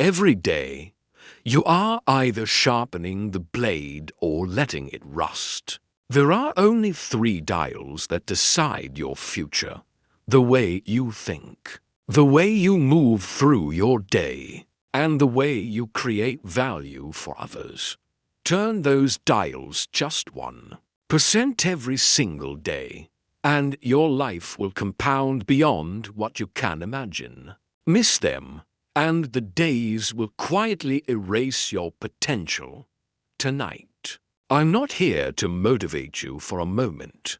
Every day, you are either sharpening the blade or letting it rust. There are only three dials that decide your future: the way you think, the way you move through your day, and the way you create value for others. Turn those dials just 1% every single day, and your life will compound beyond what you can imagine. Miss them, and the days will quietly erase your potential. Tonight, I'm not here to motivate you for a moment.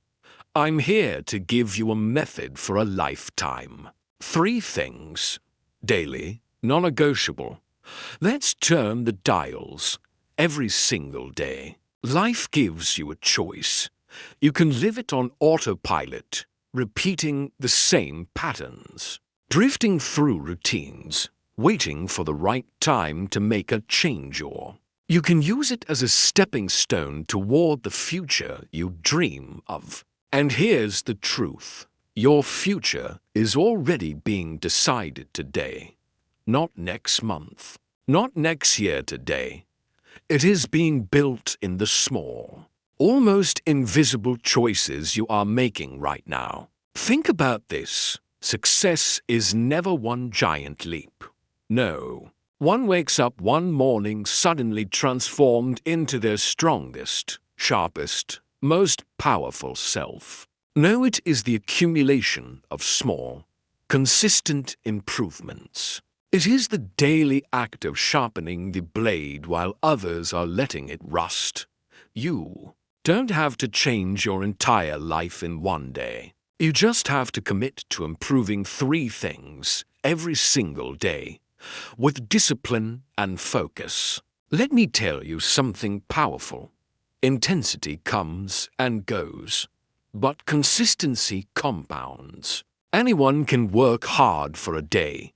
I'm here to give you a method for a lifetime. 3 things. Daily, non-negotiable. Let's turn the dials every single day. Life gives you a choice. You can live it on autopilot, repeating the same patterns, drifting through routines, waiting for the right time to make a change, or you can use it as a stepping stone toward the future you dream of. And here's the truth. Your future is already being decided today. Not next month. Not next year today. It is being built in the small, almost invisible choices you are making right now. Think about this. Success is never one giant leap. No. One wakes up one morning suddenly transformed into their strongest, sharpest, most powerful self. No, it is the accumulation of small, consistent improvements. It is the daily act of sharpening the blade while others are letting it rust. You don't have to change your entire life in one day. You just have to commit to improving 3 things every single day, with discipline and focus. Let me tell you something powerful. Intensity comes and goes, but consistency compounds. Anyone can work hard for a day.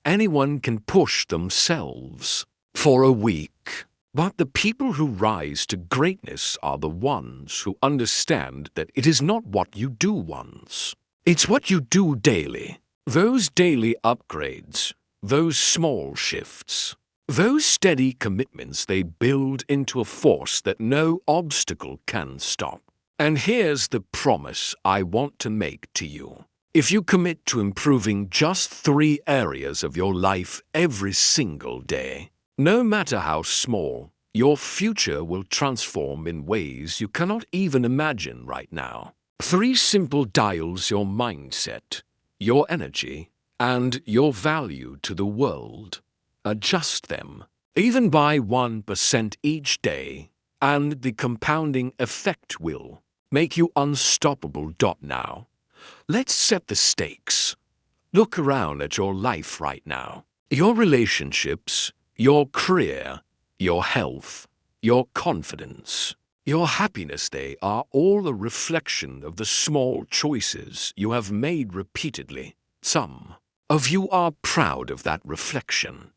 Anyone can push themselves for a week. But the people who rise to greatness are the ones who understand that it is not what you do once. It's what you do daily. Those daily upgrades, those small shifts, those steady commitments, they build into a force that no obstacle can stop. And here's the promise I want to make to you. If you commit to improving just 3 areas of your life every single day, no matter how small, your future will transform in ways you cannot even imagine right now. 3 simple dials: your mindset, your energy, and your value to the world. Adjust them, even by 1% each day, and the compounding effect will make you unstoppable. Now, let's set the stakes. Look around at your life right now. Your relationships, your career, your health, your confidence, your happiness, they are all a reflection of the small choices you have made repeatedly. Some of you are proud of that reflection.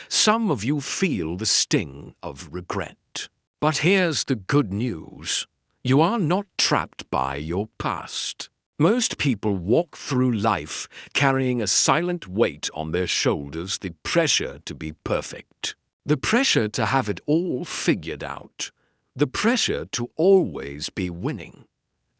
Some of you feel the sting of regret. But here's the good news. You are not trapped by your past. Most people walk through life carrying a silent weight on their shoulders: the pressure to be perfect, the pressure to have it all figured out, the pressure to always be winning.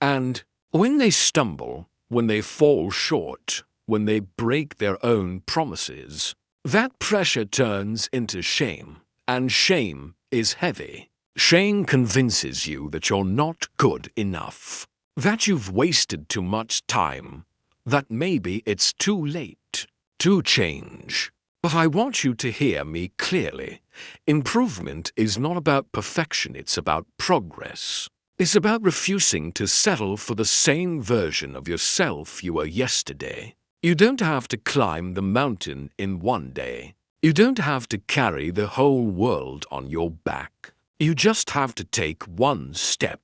And when they stumble, when they fall short, when they break their own promises, that pressure turns into shame, and shame is heavy. Shame convinces you that you're not good enough, that you've wasted too much time, that maybe it's too late to change. But I want you to hear me clearly. Improvement is not about perfection, it's about progress. It's about refusing to settle for the same version of yourself you were yesterday. You don't have to climb the mountain in one day. You don't have to carry the whole world on your back. You just have to take one step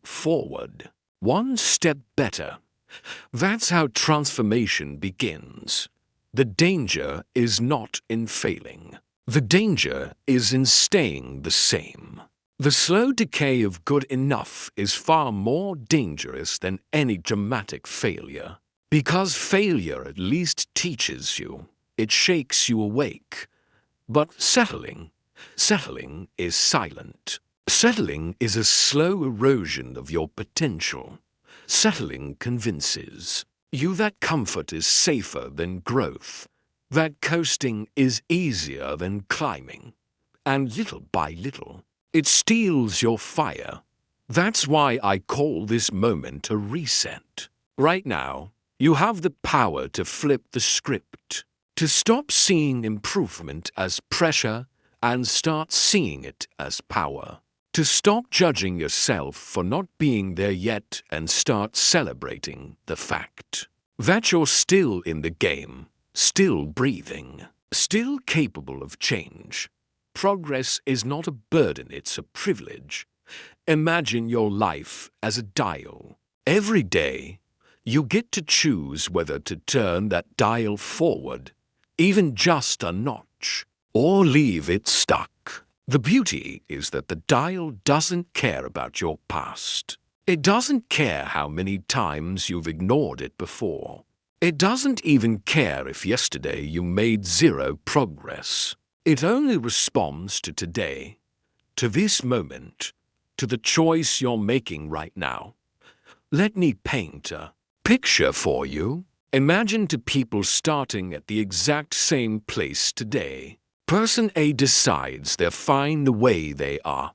forward, one step better. That's how transformation begins. The danger is not in failing. The danger is in staying the same. The slow decay of good enough is far more dangerous than any dramatic failure, because failure at least teaches you. It shakes you awake. But settling is silent. Settling is a slow erosion of your potential. Settling convinces you that comfort is safer than growth, that coasting is easier than climbing. And little by little, it steals your fire. That's why I call this moment a reset. Right now, you have the power to flip the script, to stop seeing improvement as pressure and start seeing it as power. To stop judging yourself for not being there yet and start celebrating the fact that you're still in the game, still breathing, still capable of change. Progress is not a burden, it's a privilege. Imagine your life as a dial. Every day, you get to choose whether to turn that dial forward, even just a notch, or leave it stuck. The beauty is that the dial doesn't care about your past. It doesn't care how many times you've ignored it before. It doesn't even care if yesterday you made zero progress. It only responds to today, to this moment, to the choice you're making right now. Let me paint a picture for you. Imagine two people starting at the exact same place today. Person A decides they're fine the way they are.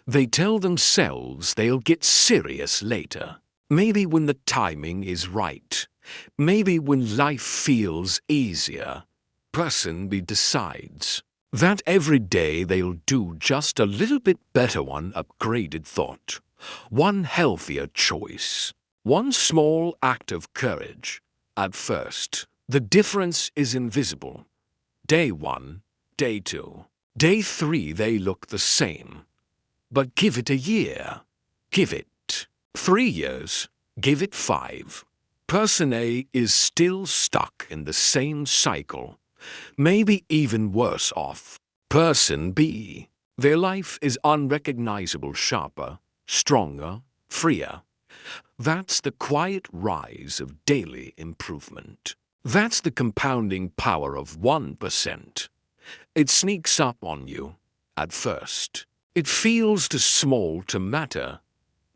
They tell themselves they'll get serious later. Maybe when the timing is right. Maybe when life feels easier. Person B decides that every day they'll do just a little bit better, one upgraded thought, one healthier choice, one small act of courage. At first, the difference is invisible. Day 1, Day 2, Day 3 they look the same. But give it a year. Give it 3 years. Give it 5. Person A is still stuck in the same cycle, maybe even worse off. Person B, their life is unrecognizable, sharper, stronger, freer. That's the quiet rise of daily improvement. That's the compounding power of 1%. It sneaks up on you at first. It feels too small to matter.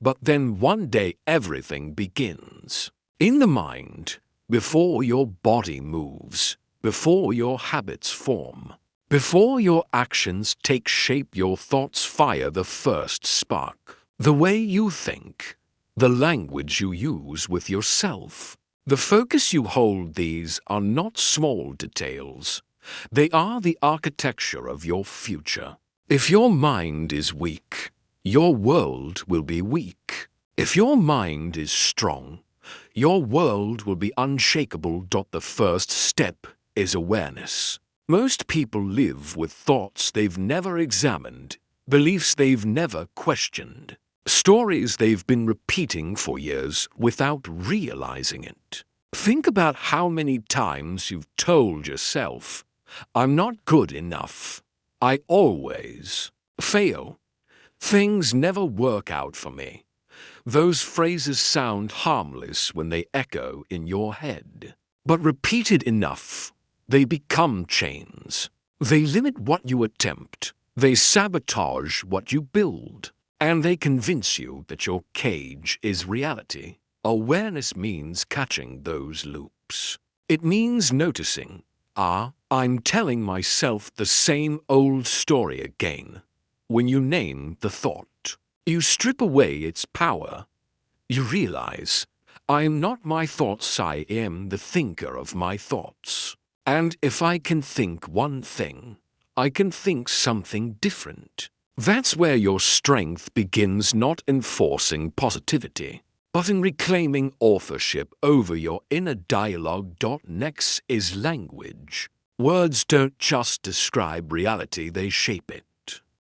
But then one day everything begins. In the mind, before your body moves, before your habits form, before your actions take shape, your thoughts fire the first spark. The way you think, the language you use with yourself, the focus you hold, these are not small details. They are the architecture of your future. If your mind is weak, your world will be weak. If your mind is strong, your world will be unshakable. The first step is awareness. Most people live with thoughts they've never examined, beliefs they've never questioned, stories they've been repeating for years without realizing it. Think about how many times you've told yourself, "I'm not good enough. I always fail. Things never work out for me." Those phrases sound harmless when they echo in your head. But repeated enough, they become chains. They limit what you attempt. They sabotage what you build. And they convince you that your cage is reality. Awareness means catching those loops. It means noticing, I'm telling myself the same old story again. When you name the thought, you strip away its power. You realize, I am not my thoughts, I am the thinker of my thoughts. And if I can think one thing, I can think something different. That's where your strength begins, not in forcing positivity, but in reclaiming authorship over your inner dialogue. Next is language. Words don't just describe reality, they shape it.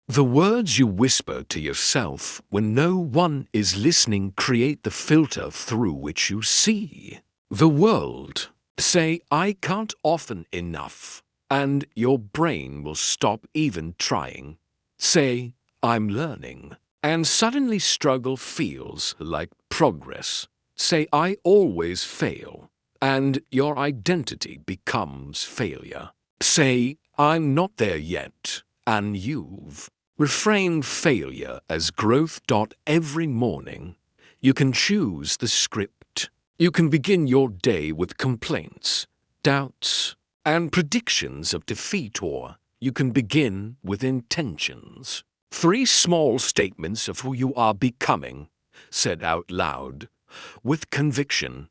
The words you whisper to yourself when no one is listening create the filter through which you see the world. Say, "I can't" often enough, and your brain will stop even trying. Say, "I'm learning," and suddenly struggle feels like progress. Say, "I always fail," and your identity becomes failure. Say, I'm not there yet, and you've. Reframe failure as growth. Every morning, you can choose the script. You can begin your day with complaints, doubts, and predictions of defeat, or you can begin with intentions. 3 small statements of who you are becoming, said out loud, with conviction.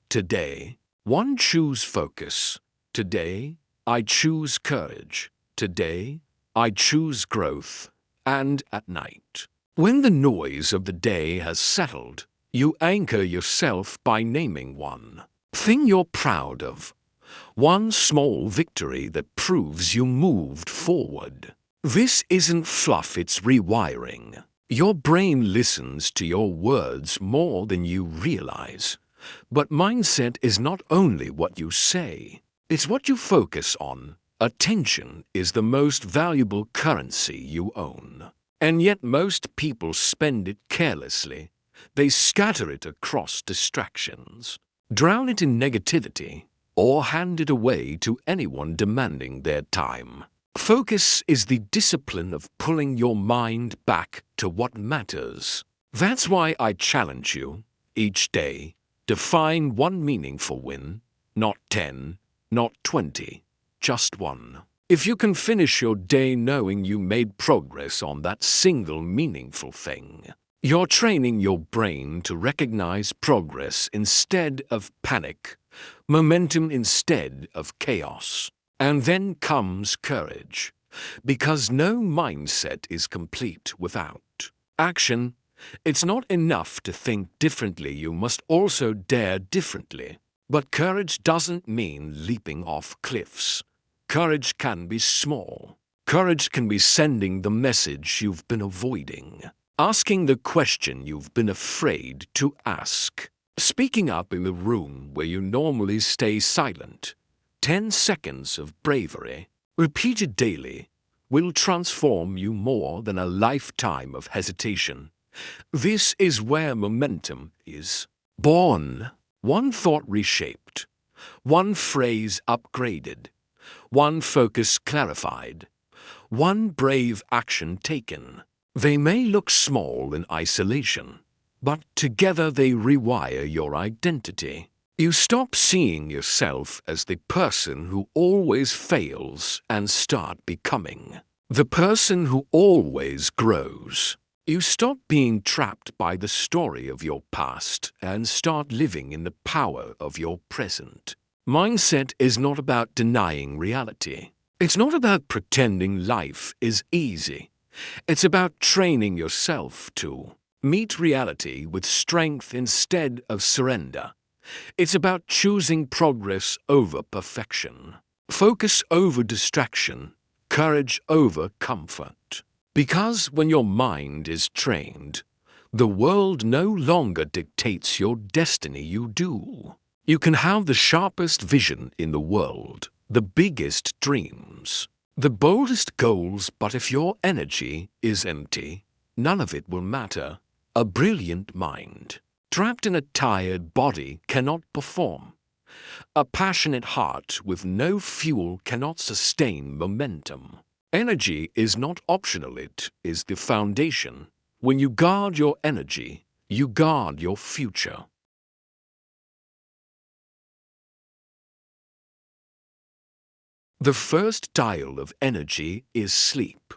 Today, 1. Choose focus. Today, I choose courage. Today, I choose growth. And at night, when the noise of the day has settled, you anchor yourself by naming one thing you're proud of, one small victory that proves you moved forward. This isn't fluff, it's rewiring. Your brain listens to your words more than you realize. But mindset is not only what you say, it's what you focus on. Attention is the most valuable currency you own. And yet most people spend it carelessly. They scatter it across distractions, drown it in negativity, or hand it away to anyone demanding their time. Focus is the discipline of pulling your mind back to what matters. That's why I challenge you, each day, define one meaningful win, not 10, not 20, just one. If you can finish your day knowing you made progress on that single meaningful thing, you're training your brain to recognize progress instead of panic, momentum instead of chaos. And then comes courage, because no mindset is complete without action. It's not enough to think differently, you must also dare differently. But courage doesn't mean leaping off cliffs. Courage can be small. Courage can be sending the message you've been avoiding, asking the question you've been afraid to ask, speaking up in the room where you normally stay silent. 10 seconds of bravery, repeated daily, will transform you more than a lifetime of hesitation. This is where momentum is born. One thought reshaped, one phrase upgraded, one focus clarified, one brave action taken. They may look small in isolation, but together they rewire your identity. You stop seeing yourself as the person who always fails and start becoming the person who always grows. You stop being trapped by the story of your past and start living in the power of your present. Mindset is not about denying reality. It's not about pretending life is easy. It's about training yourself to meet reality with strength instead of surrender. It's about choosing progress over perfection, focus over distraction, courage over comfort. Because when your mind is trained, the world no longer dictates your destiny, you do. You can have the sharpest vision in the world, the biggest dreams, the boldest goals, but if your energy is empty, none of it will matter. A brilliant mind trapped in a tired body cannot perform. A passionate heart with no fuel cannot sustain momentum. Energy is not optional, it is the foundation. When you guard your energy, you guard your future. The first dial of energy is sleep.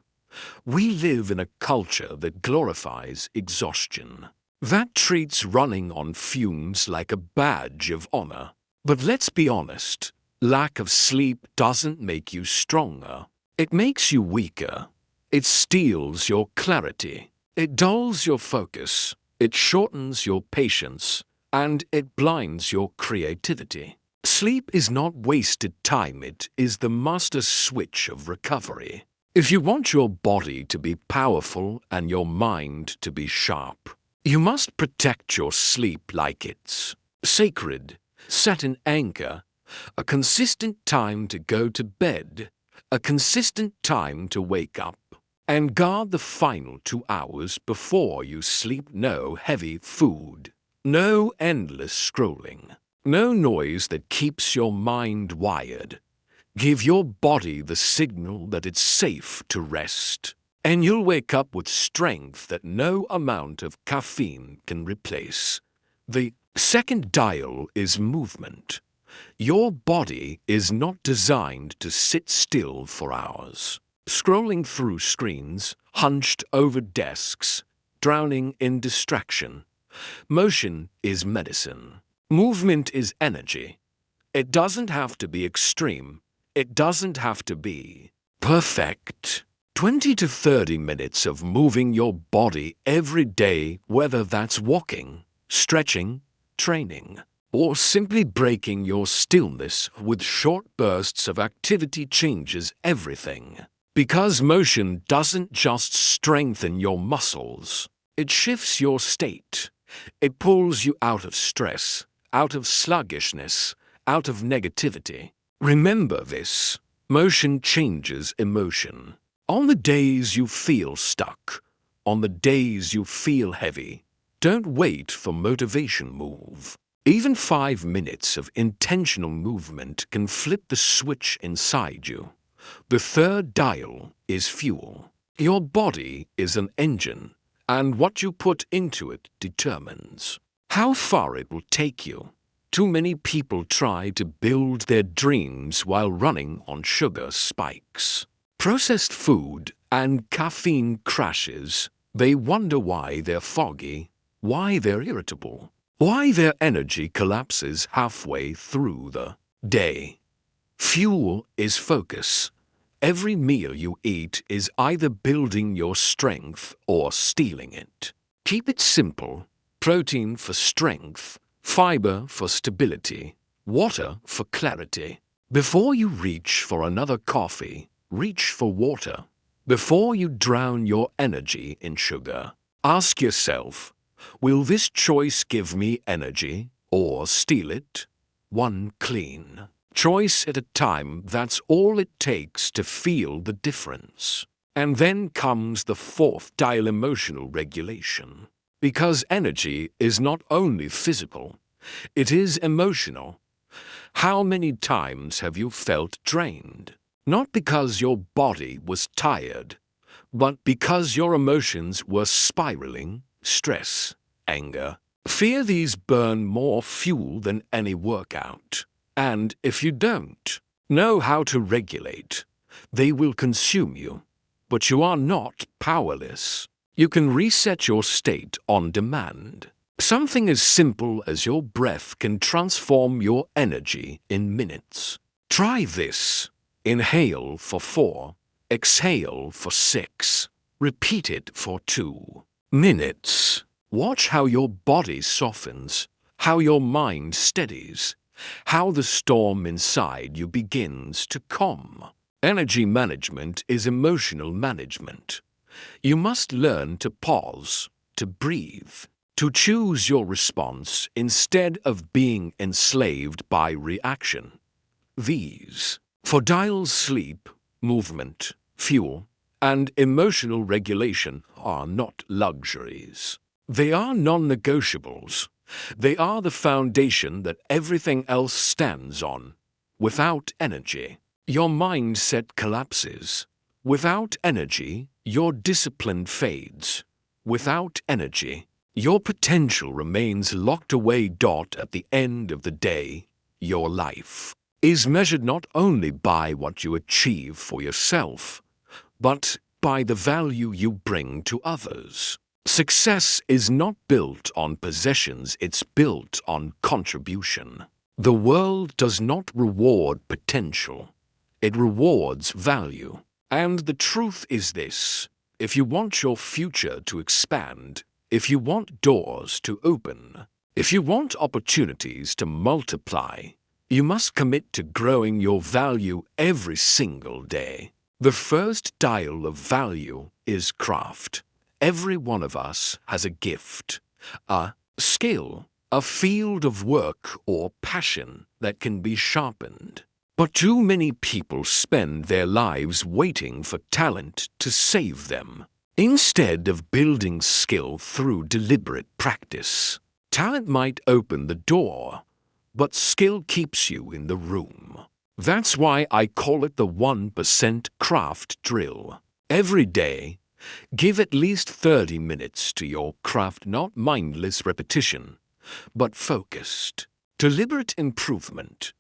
We live in a culture that glorifies exhaustion, that treats running on fumes like a badge of honor. But let's be honest, lack of sleep doesn't make you stronger. It makes you weaker. It steals your clarity. It dulls your focus. It shortens your patience. And it blinds your creativity. Sleep is not wasted time, it is the master switch of recovery. If you want your body to be powerful and your mind to be sharp, you must protect your sleep like it's sacred. Set an anchor, a consistent time to go to bed, a consistent time to wake up, and guard the final 2 hours before you sleep. No heavy food, no endless scrolling, no noise that keeps your mind wired. Give your body the signal that it's safe to rest, and you'll wake up with strength that no amount of caffeine can replace. The second dial is movement. Your body is not designed to sit still for hours, scrolling through screens, hunched over desks, drowning in distraction. Motion is medicine. Movement is energy. It doesn't have to be extreme. It doesn't have to be perfect. 20 to 30 minutes of moving your body every day, whether that's walking, stretching, training, or simply breaking your stillness with short bursts of activity, changes everything. Because motion doesn't just strengthen your muscles, it shifts your state. It pulls you out of stress, out of sluggishness, out of negativity. Remember this: motion changes emotion. On the days you feel stuck, on the days you feel heavy, don't wait for motivation move. Even 5 minutes of intentional movement can flip the switch inside you. The third dial is fuel. Your body is an engine, and what you put into it determines how far it will take you. Too many people try to build their dreams while running on sugar spikes, processed food, and caffeine crashes. They wonder why they're foggy, why they're irritable, why their energy collapses halfway through the day. Fuel is focus. Every meal you eat is either building your strength or stealing it. Keep it simple: protein for strength, fiber for stability, water for clarity. Before you reach for another coffee, reach for water. Before you drown your energy in sugar, ask yourself, will this choice give me energy or steal it? One clean choice at a time, that's all it takes to feel the difference. And then comes the fourth dial: emotional regulation. Because energy is not only physical, it is emotional. How many times have you felt drained? Not because your body was tired, but because your emotions were spiraling. Stress, anger, fear, these burn more fuel than any workout. And if you don't know how to regulate, they will consume you. But you are not powerless. You can reset your state on demand. Something as simple as your breath can transform your energy in minutes. Try this. Inhale for 4, exhale for 6. Repeat it for 2 minutes. Watch how your body softens, how your mind steadies, how the storm inside you begins to calm. Energy management is emotional management. You must learn to pause, to breathe, to choose your response instead of being enslaved by reaction. These four dials: sleep, movement, fuel, and emotional regulation are not luxuries. They are non-negotiables. They are the foundation that everything else stands on. Without energy, your mindset collapses. Without energy, your discipline fades. Without energy, your potential remains locked away. At the end of the day, your life is measured not only by what you achieve for yourself, but by the value you bring to others. Success is not built on possessions, it's built on contribution. The world does not reward potential, it rewards value. And the truth is this: if you want your future to expand, if you want doors to open, if you want opportunities to multiply, you must commit to growing your value every single day. The first dial of value is craft. Every one of us has a gift, a skill, a field of work or passion that can be sharpened. But too many people spend their lives waiting for talent to save them, instead of building skill through deliberate practice. Talent might open the door, but skill keeps you in the room. That's why I call it the 1% craft drill. Every day, give at least 30 minutes to your craft, not mindless repetition, but focused, deliberate improvement.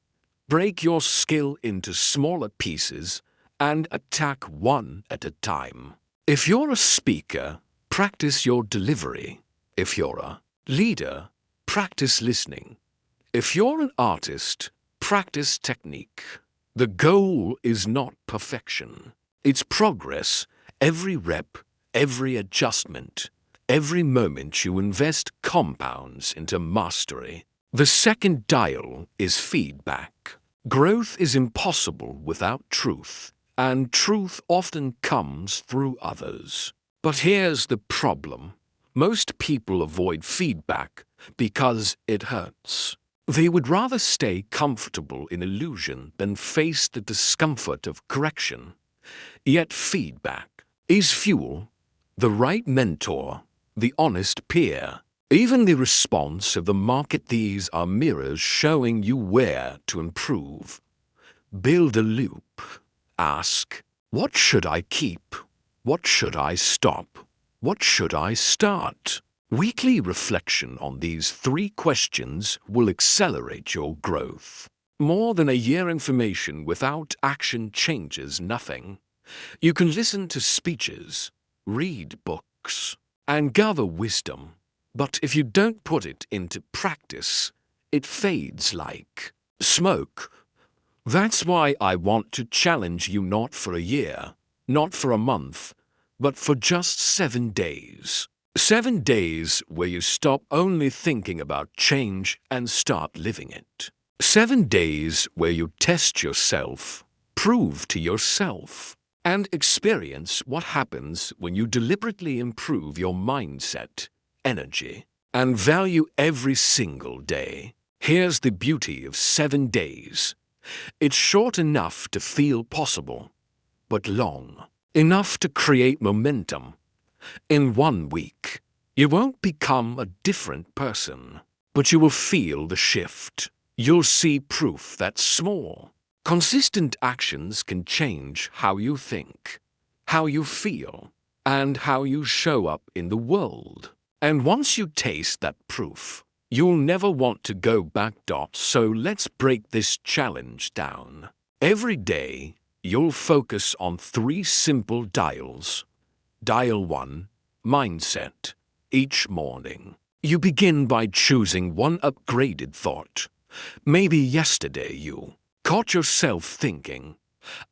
Break your skill into smaller pieces and attack one at a time. If you're a speaker, practice your delivery. If you're a leader, practice listening. If you're an artist, practice technique. The goal is not perfection. It's progress. Every rep, every adjustment, every moment you invest compounds into mastery. The second dial is feedback. Growth is impossible without truth, and truth often comes through others. But here's the problem. Most people avoid feedback because it hurts. They would rather stay comfortable in illusion than face the discomfort of correction. Yet feedback is fuel, the right mentor, the honest peer. Even the response of the market, these are mirrors showing you where to improve. Build a loop. Ask, what should I keep? What should I stop? What should I start? Weekly reflection on these 3 questions will accelerate your growth. More than a year, information without action changes nothing. You can listen to speeches, read books, and gather wisdom, but if you don't put it into practice, it fades like smoke. That's why I want to challenge you, not for a year, not for a month, but for just 7 days. 7 days where you stop only thinking about change and start living it. 7 days where you test yourself, prove to yourself, and experience what happens when you deliberately improve your mindset, energy, and value every single day. Here's the beauty of 7 days. It's short enough to feel possible, but long enough to create momentum. In 1 week, you won't become a different person, but you will feel the shift. You'll see proof that small, consistent actions can change how you think, how you feel, and how you show up in the world. And once you taste that proof, you'll never want to go back. So let's break this challenge down. Every day, you'll focus on 3 simple dials. Dial 1, mindset. Each morning, you begin by choosing one upgraded thought. Maybe yesterday you caught yourself thinking,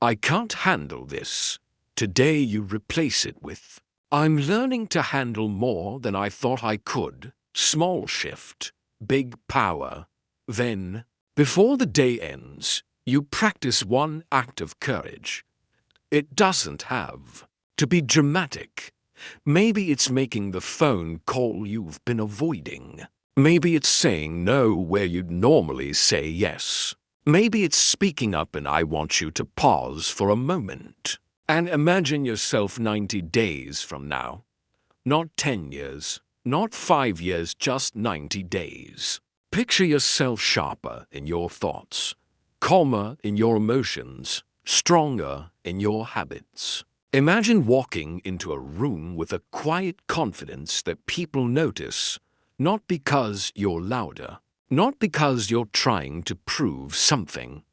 I can't handle this. Today you replace it with, I'm learning to handle more than I thought I could. Small shift, big power. Then, before the day ends, you practice one act of courage. It doesn't have to be dramatic. Maybe it's making the phone call you've been avoiding. Maybe it's saying no where you'd normally say yes. Maybe it's speaking up and I want you to pause for a moment. And imagine yourself 90 days from now. Not 10 years, not 5 years, just 90 days. Picture yourself sharper in your thoughts, calmer in your emotions, stronger in your habits. Imagine walking into a room with a quiet confidence that people notice, not because you're louder, not because you're trying to prove something,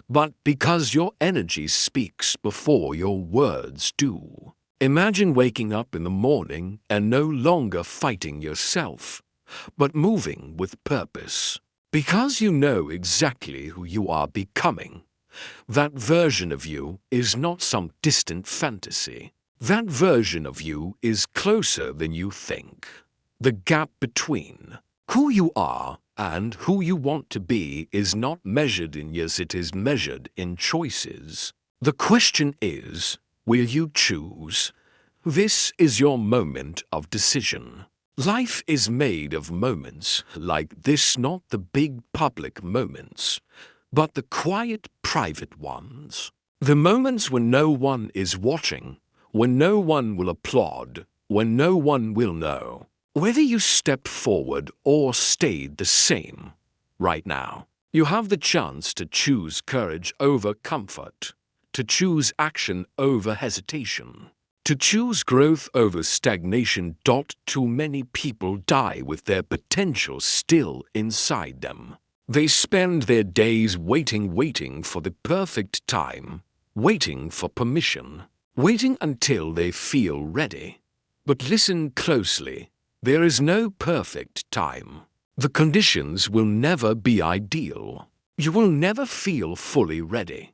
but because your energy speaks before your words do. Imagine waking up in the morning and no longer fighting yourself, but moving with purpose, because you know exactly who you are becoming. That version of you is not some distant fantasy. That version of you is closer than you think. The gap between who you are and who you want to be is not measured in years, it is measured in choices. The question is, will you choose? This is your moment of decision. Life is made of moments like this, not the big public moments, but the quiet, private ones. The moments when no one is watching, when no one will applaud, when no one will know. Whether you stepped forward or stayed the same right now. You have the chance to choose courage over comfort, to choose action over hesitation, to choose growth over stagnation. Too many people die with their potential still inside them. They spend their days waiting for the perfect time, waiting for permission, waiting until they feel ready. But listen closely. There is no perfect time. The conditions will never be ideal. You will never feel fully ready.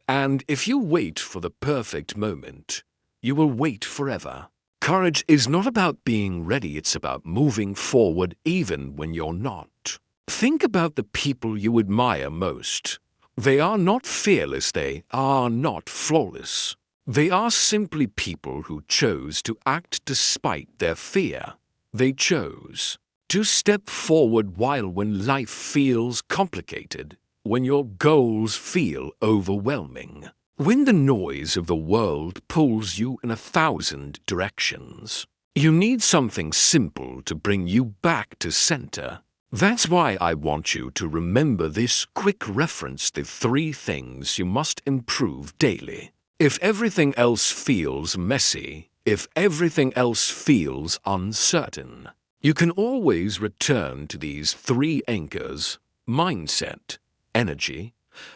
And if you wait for the perfect moment, you will wait forever. Courage is not about being ready, it's about moving forward even when you're not. Think about the people you admire most. They are not fearless, they are not flawless. They are simply people who chose to act despite their fear. They chose to step forward when life feels complicated, when your goals feel overwhelming, when the noise of the world pulls you in 1,000 directions. You need something simple to bring you back to center. That's why I want you to remember this quick reference: the 3 things you must improve daily. If everything else feels messy, if everything else feels uncertain, you can always return to these 3 anchors: mindset, energy,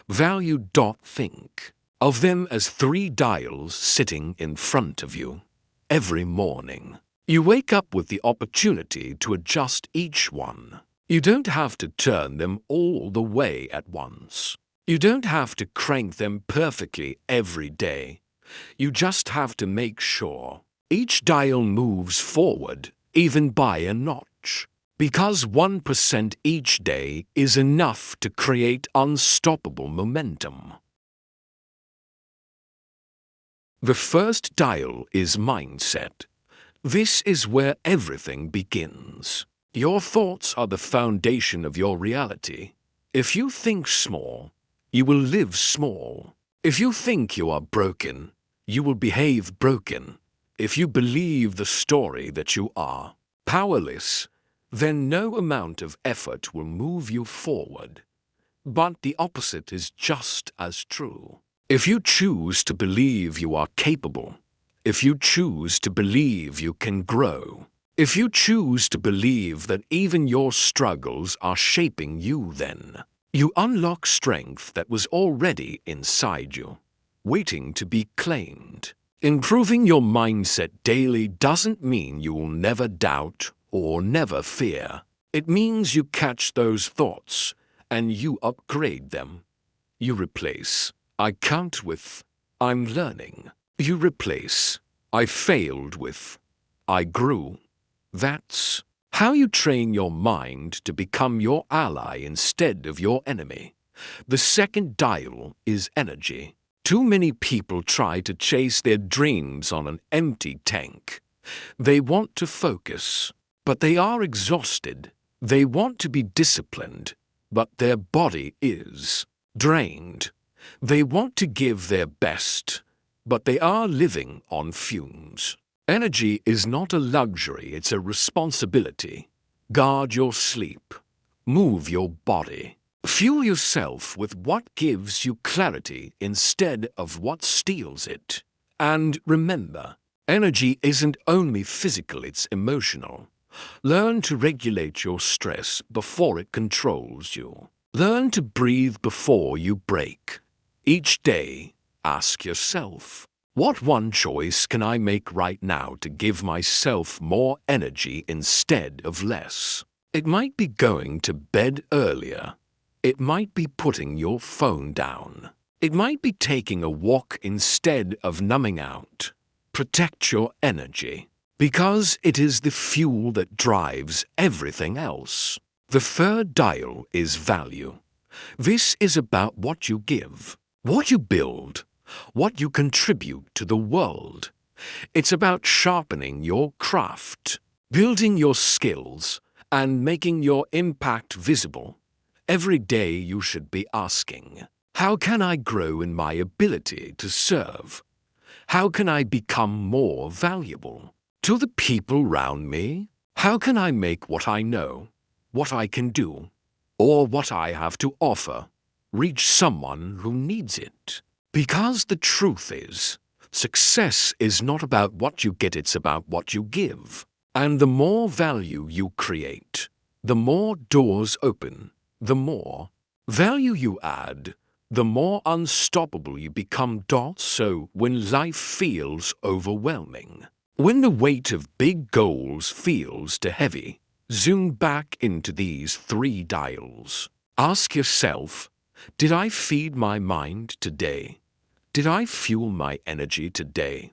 value. Think of them as 3 dials sitting in front of you. Every morning, you wake up with the opportunity to adjust each one. You don't have to turn them all the way at once. You don't have to crank them perfectly every day. You just have to make sure each dial moves forward, even by a notch. Because 1% each day is enough to create unstoppable momentum. The first dial is mindset. This is where everything begins. Your thoughts are the foundation of your reality. If you think small, you will live small. If you think you are broken, you will behave broken. If you believe the story that you are powerless, then no amount of effort will move you forward. But the opposite is just as true. If you choose to believe you are capable, if you choose to believe you can grow, if you choose to believe that even your struggles are shaping you, then you unlock strength that was already inside you, waiting to be claimed. Improving your mindset daily doesn't mean you will never doubt or never fear. It means you catch those thoughts and you upgrade them. You replace "I can't" with "I'm learning." You replace "I failed" with "I grew." That's how you train your mind to become your ally instead of your enemy. The second dial is energy. Too many people try to chase their dreams on an empty tank. They want to focus, but they are exhausted. They want to be disciplined, but their body is drained. They want to give their best, but they are living on fumes. Energy is not a luxury, it's a responsibility. Guard your sleep. Move your body. Fuel yourself with what gives you clarity instead of what steals it. And remember, energy isn't only physical, it's emotional. Learn to regulate your stress before it controls you. Learn to breathe before you break. Each day, ask yourself, what one choice can I make right now to give myself more energy instead of less? It might be going to bed earlier. It might be putting your phone down. It might be taking a walk instead of numbing out. Protect your energy, because it is the fuel that drives everything else. The third dial is value. This is about what you give, what you build, what you contribute to the world. It's about sharpening your craft, building your skills, and making your impact visible. Every day you should be asking, how can I grow in my ability to serve? How can I become more valuable to the people around me? How can I make what I know, what I can do, or what I have to offer reach someone who needs it. Because the truth is, success is not about what you get, it's about what you give. And the more value you create, the more doors open, the more value you add, the more unstoppable you become. So when life feels overwhelming, when the weight of big goals feels too heavy, zoom back into these 3 dials. Ask yourself, did I feed my mind today? Did I fuel my energy today?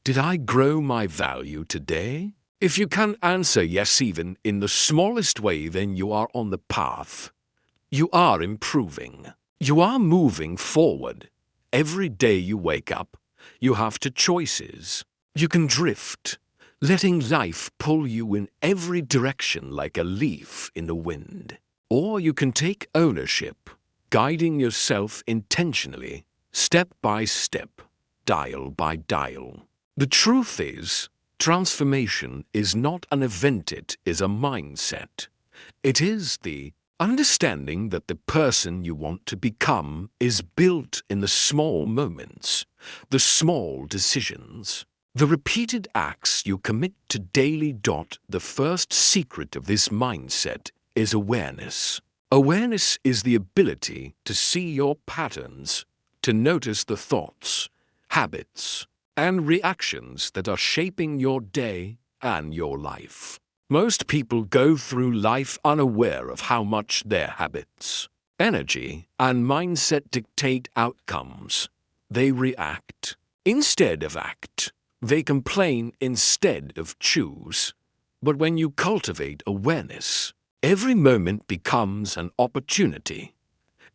Did I grow my value today? If you can answer yes even in the smallest way, then you are on the path. You are improving. You are moving forward. Every day you wake up, you have 2 choices. You can drift, letting life pull you in every direction like a leaf in the wind. Or you can take ownership, guiding yourself intentionally, step by step, dial by dial. The truth is, transformation is not an event, it is a mindset. It is the understanding that the person you want to become is built in the small moments, the small decisions, the repeated acts you commit to daily. The first secret of this mindset is awareness. Awareness is the ability to see your patterns, to notice the thoughts, habits, and reactions that are shaping your day and your life. Most people go through life unaware of how much their habits, energy, and mindset dictate outcomes. They react instead of act. They complain instead of choose. But when you cultivate awareness, every moment becomes an opportunity.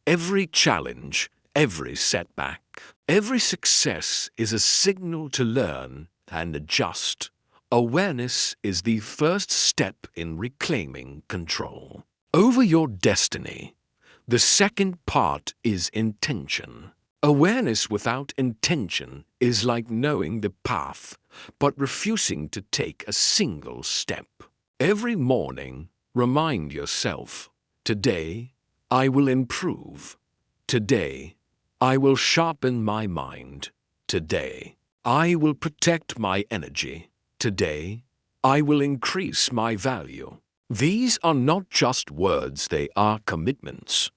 Every challenge, every setback, every success is a signal to learn and adjust. Awareness is the first step in reclaiming control over your destiny. The second part is intention. Awareness without intention is like knowing the path, but refusing to take a single step. Every morning, remind yourself, today I will improve. Today I will sharpen my mind. Today I will protect my energy. Today I will increase my value. These are not just words, they are commitments.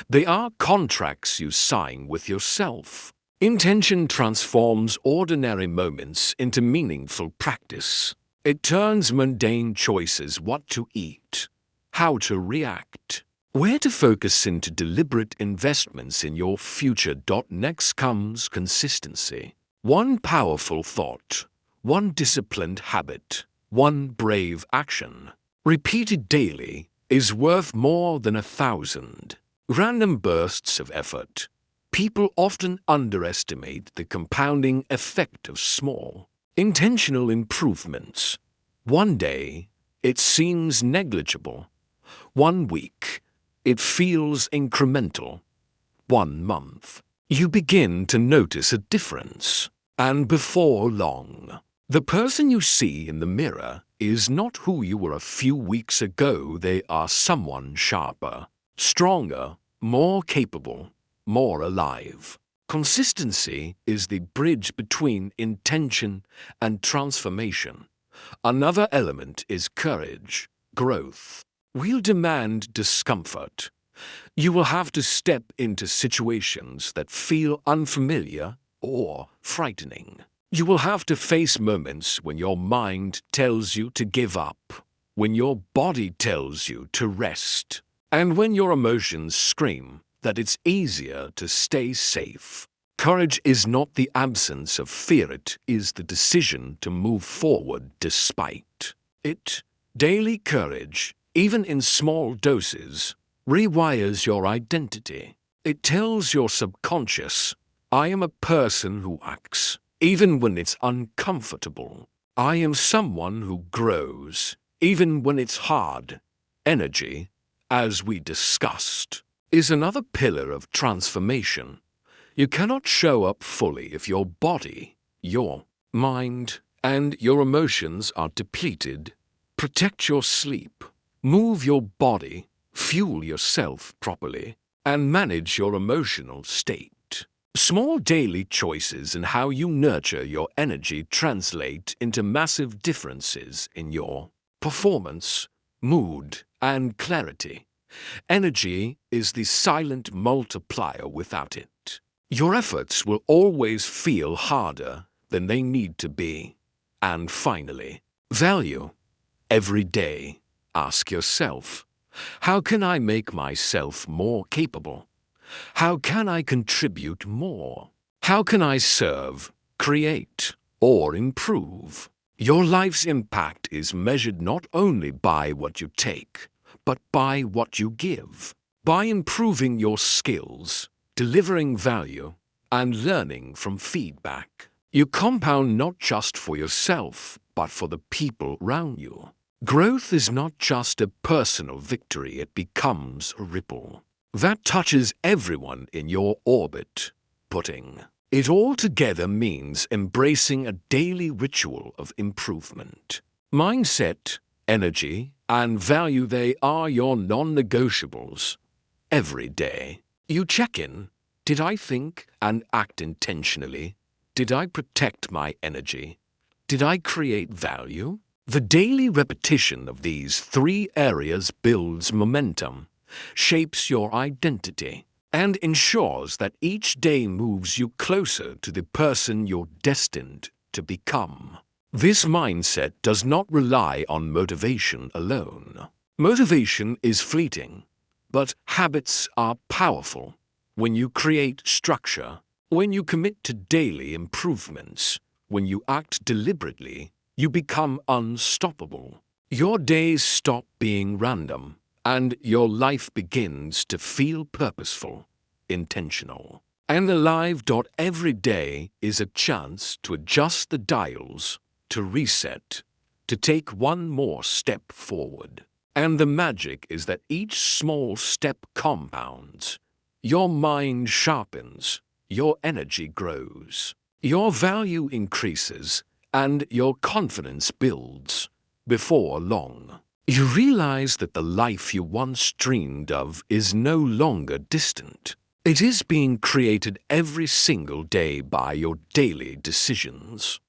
They are contracts you sign with yourself. Intention transforms ordinary moments into meaningful practice. It turns mundane choices, what to eat, how to react, where to focus, into deliberate investments in your future. Next comes consistency. One powerful thought, one disciplined habit, one brave action, repeated daily, is worth more than 1,000 random bursts of effort. People often underestimate the compounding effect of small, intentional improvements. One day, it seems negligible. 1 week, it feels incremental. 1 month, you begin to notice a difference. And before long, the person you see in the mirror is not who you were a few weeks ago. They are someone sharper, stronger, more capable, more alive. Consistency is the bridge between intention and transformation. Another element is courage. Growth will demand discomfort. You will have to step into situations that feel unfamiliar or frightening. You will have to face moments when your mind tells you to give up, when your body tells you to rest, and when your emotions scream that it's easier to stay safe. Courage is not the absence of fear, it is the decision to move forward despite it. Daily courage, even in small doses, rewires your identity. It tells your subconscious, I am a person who acts, even when it's uncomfortable. I am someone who grows, even when it's hard. Energy, as we discussed, is another pillar of transformation. You cannot show up fully if your body, your mind, and your emotions are depleted. Protect your sleep. Move your body. fuel yourself properly, and manage your emotional state. Small daily choices in how you nurture your energy translate into massive differences in your performance, mood, and clarity. Energy is the silent multiplier without it. Your efforts will always feel harder than they need to be. And finally, value. Every day, ask yourself, how can I make myself more capable? How can I contribute more? How can I serve, create, or improve? Your life's impact is measured not only by what you take, but by what you give. By improving your skills, delivering value, and learning from feedback, you compound not just for yourself, but for the people around you. Growth is not just a personal victory, it becomes a ripple that touches everyone in your orbit. Putting it all together means embracing a daily ritual of improvement. Mindset, energy, and value, they are your non-negotiables. Every day, you check in. Did I think and act intentionally? Did I protect my energy? Did I create value? The daily repetition of these three areas builds momentum, shapes your identity, and ensures that each day moves you closer to the person you're destined to become. This mindset does not rely on motivation alone. Motivation is fleeting, but habits are powerful. When you create structure, when you commit to daily improvements, when you act deliberately, you become unstoppable. Your days stop being random, and your life begins to feel purposeful, intentional, and alive. Every day is a chance to adjust the dials, to reset, to take one more step forward. And the magic is that each small step compounds. Your mind sharpens, your energy grows, your value increases, and your confidence builds. Before long, you realize that the life you once dreamed of is no longer distant. It is being created every single day by your daily decisions.